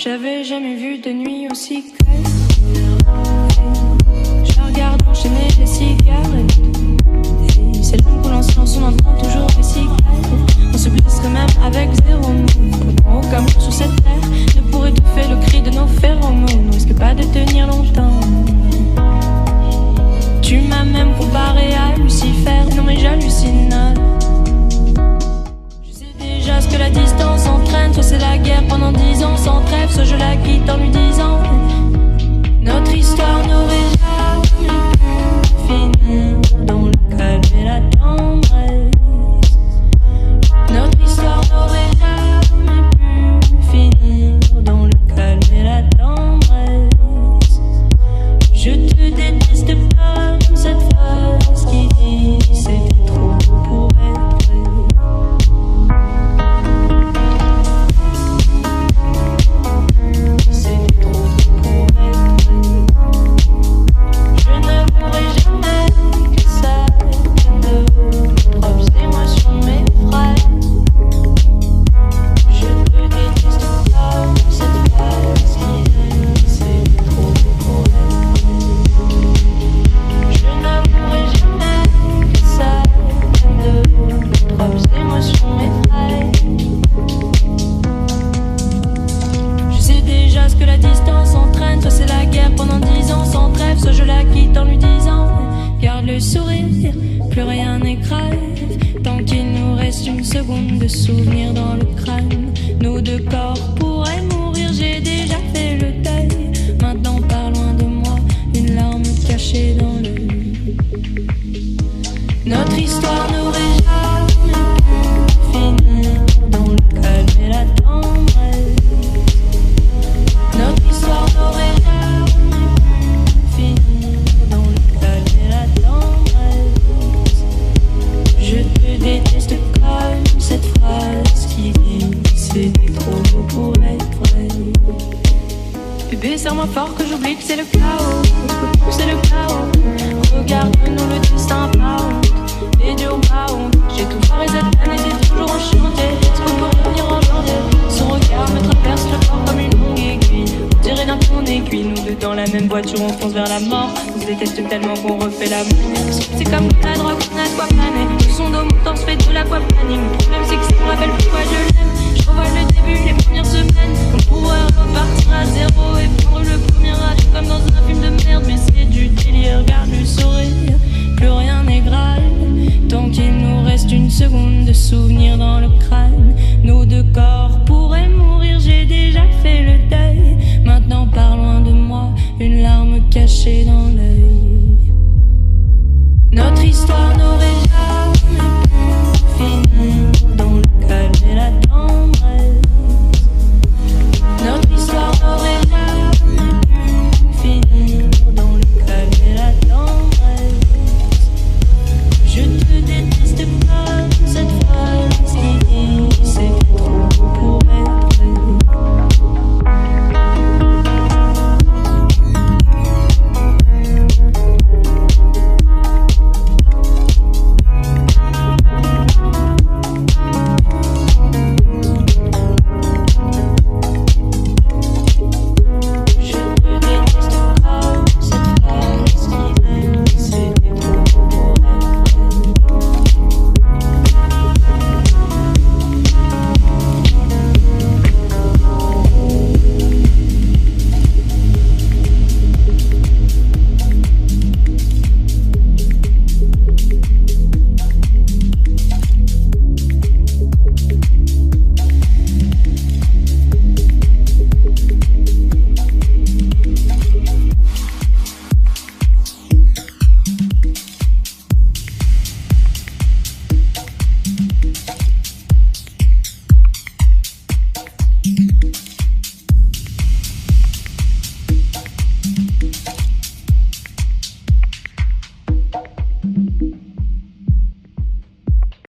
J'avais jamais vu de nuit aussi claire. Je regarde enchaîner les cigarettes. Et c'est long qu'on lance en son entend toujours les cigarettes. On se blesse quand même avec zéro mot. Comme sur cette terre ne pourrait étouffer le cri de nos phéromones. On risque pas de tenir longtemps. Tu m'as même comparé à Lucifer. Non mais j'hallucine. Je sais déjà ce que la distance entraîne. Soit c'est la guerre pendant 10 ans sans trêve, soit je la quitte en lui disant notre histoire n'aurait jamais pu finir dans le calme et la tendresse. Notre histoire n'aurait jamais pu finir dans le calme et la tendresse. Je te déteste comme cette phrase qui dit c'est trop beau pour être vrai. De souvenirs dans le crâne, nos deux corps pourraient mourir. J'ai déjà fait le deuil. Maintenant pas loin de moi, une larme cachée dans l'œil. Notre histoire n'aurait jamais pu finir dans le calme et la tendresse. Notre histoire n'aurait jamais pu finir dans le calme et la tendresse. Je te déteste comme cette phrase qui dit c'est trop beau pour être vrai. Bébé, serre-moi fort que j'oublie que c'est le chaos. C'est le chaos. Regarde-nous le destin par honte. Les dieux pas honte. J'ai tout foiré cette année, j'ai toujours enchanté. Est-ce qu'on peut revenir en janvier? Son regard me traverse le corps comme une longue aiguille. On dirait d'un pont aiguille. Nous deux dans la même voiture, on fonce vers la mort. On se déteste tellement qu'on refait l'amour. Parce que c'est comme la drogue, on a de quoi planer. Son dos, mon torse fait de l'aquaplaning. Le problème c'est que ça me rappelle pourquoi je l'aime. Je revois le début, les premières semaines. On pourrait repartir à zéro et prendre le premier âge comme dans un film de merde. Mais c'est du délire, regarde le sourire. Plus rien n'est grave tant qu'il nous reste une seconde de souvenir dans le crâne. Nos deux corps pourraient mourir, j'ai déjà fait le deuil. Maintenant par loin de moi, une larme cachée dans l'œil. Notre histoire n'aurait jamais pu finir dans le calme et la tendresse. Notre histoire n'aurait jamais pu finir dans le calme et la tendresse. Je te déteste comme cette phrase qui dit c'est trop beau pour être vrai.